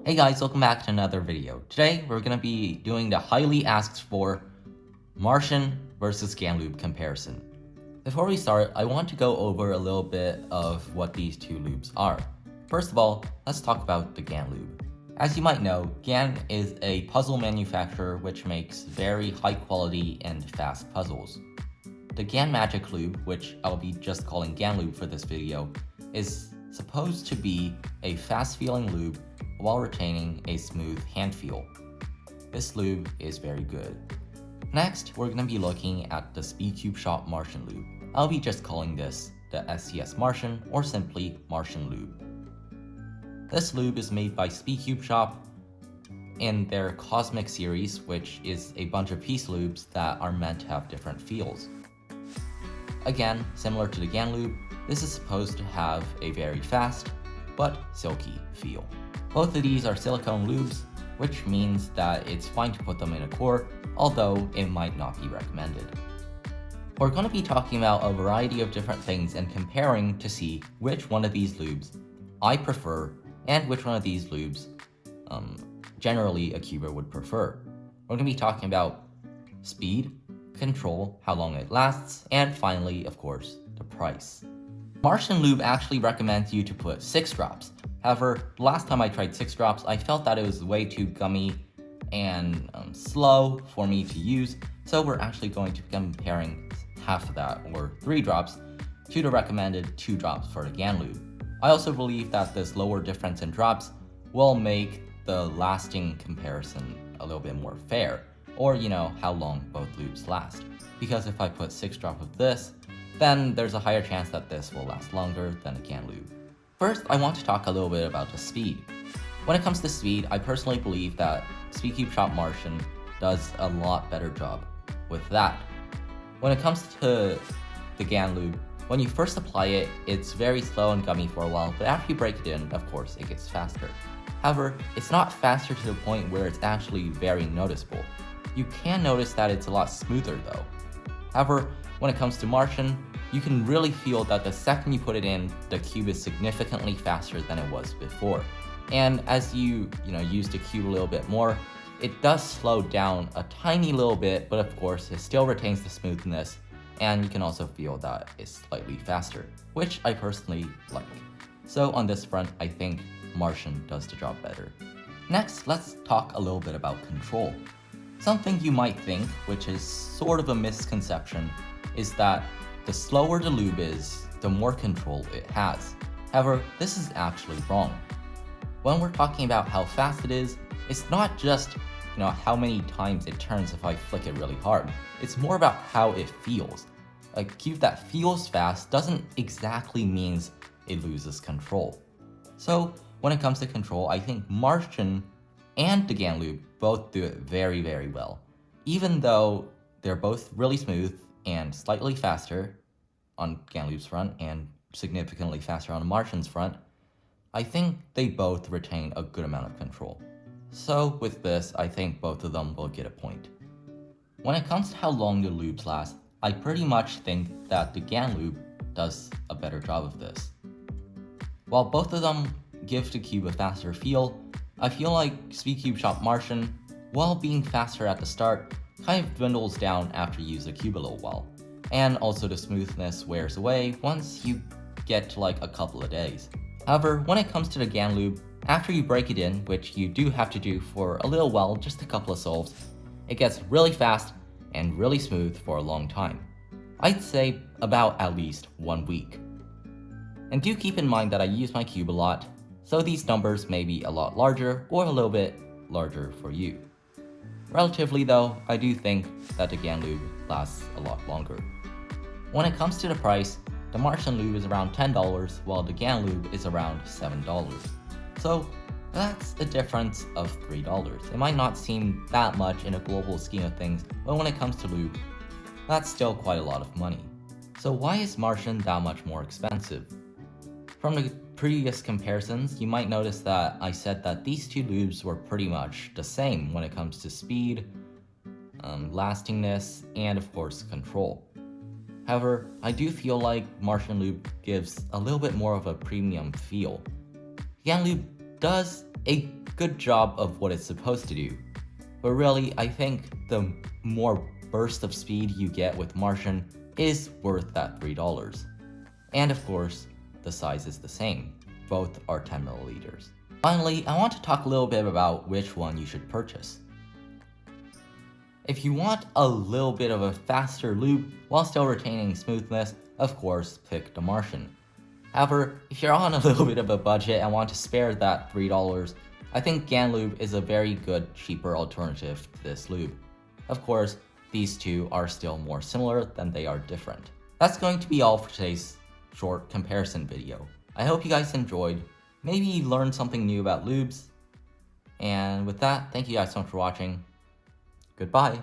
Hey guys, welcome back to another video. Today we're going to be doing the highly asked for Martian versus GAN Lube comparison. Before we start, I want to go over a little bit of what these two lubes are. First of all, let's talk about the GAN Lube. As you might know, GAN is a puzzle manufacturer which makes very high quality and fast puzzles. The GAN Magic Lube, which I'll be just calling GAN Lube for this video, is supposed to be a fast feeling lube while retaining a smooth hand feel. This lube is very good. Next, we're going to be looking at the Speedcube Shop Martian Lube. I'll be just calling this the SCS Martian or simply Martian Lube. This lube is made by Speedcube Shop in their Cosmic series, which is a bunch of piece lubes that are meant to have different feels. Again, similar to the GAN Lube, this is supposed to have a very fast but silky feel. Both of these are silicone lubes, which means that it's fine to put them in a core, although it might not be recommended. We're going to be talking about a variety of different things and comparing to see which one of these lubes I prefer and which one of these lubes generally a cuber would prefer. We're going to be talking about speed, control, how long it lasts, and finally, of course, the price. Martian Lube actually recommends you to put 6 drops. However, last time I tried 6 drops, I felt that it was way too gummy and slow for me to use, so we're actually going to be comparing half of that, or 3 drops, to the recommended 2 drops for the GAN Lube. I also believe that this lower difference in drops will make the lasting comparison a little bit more fair, or how long both lubes last. Because if I put 6 drops of this, then there's a higher chance that this will last longer than a GAN Lube. First, I want to talk a little bit about the speed. When it comes to speed, I personally believe that Speedcube Shop Martian does a lot better job with that. When it comes to the GAN Lube, when you first apply it, it's very slow and gummy for a while, but after you break it in, of course, it gets faster. However, it's not faster to the point where it's actually very noticeable. You can notice that it's a lot smoother though. However, when it comes to Martian, you can really feel that the second you put it in, the cube is significantly faster than it was before. And as you use the cube a little bit more, it does slow down a tiny little bit, but of course it still retains the smoothness, and you can also feel that it's slightly faster, which I personally like. So on this front, I think Martian does the job better. Next, let's talk a little bit about control. Something you might think, which is sort of a misconception, is that the slower the lube is, the more control it has. However, this is actually wrong. When we're talking about how fast it is, it's not just how many times it turns if I flick it really hard. It's more about how it feels. A cube that feels fast doesn't exactly mean it loses control. So when it comes to control, I think Martian and the GAN Lube both do it very, very well. Even though they're both really smooth and slightly faster on GAN Lube's front and significantly faster on Martian's front, I think they both retain a good amount of control. So with this, I think both of them will get a point. When it comes to how long the lubes last, I pretty much think that the GAN Lube does a better job of this. While both of them give the cube a faster feel, I feel like Speedcube Shop Martian, while being faster at the start, kind of dwindles down after you use the cube a little while. And also the smoothness wears away once you get to like a couple of days. However, when it comes to the GAN Lube, after you break it in, which you do have to do for a little while, just a couple of solves, it gets really fast and really smooth for a long time. I'd say about at least 1 week. And do keep in mind that I use my cube a lot, so these numbers may be a lot larger or a little bit larger for you. Relatively though, I do think that the GAN Lube lasts a lot longer. When it comes to the price, the Martian Lube is around $10 while the GAN Lube is around $7. So that's a difference of $3. It might not seem that much in a global scheme of things, but when it comes to lube, that's still quite a lot of money. So why is Martian that much more expensive? From the previous comparisons, you might notice that I said that these two lubes were pretty much the same when it comes to speed, lastingness, and of course control. However, I do feel like Martian Lube gives a little bit more of a premium feel. GAN Lube does a good job of what it's supposed to do. But really, I think the more burst of speed you get with Martian is worth that $3. And of course, the size is the same. Both are 10 milliliters. Finally, I want to talk a little bit about which one you should purchase. If you want a little bit of a faster lube while still retaining smoothness, of course, pick the Martian. However, if you're on a little bit of a budget and want to spare that $3, I think GAN Lube is a very good, cheaper alternative to this lube. Of course, these two are still more similar than they are different. That's going to be all for today's short comparison video. I hope you guys enjoyed, maybe learned something new about lubes, and with that, thank you guys so much for watching. Goodbye.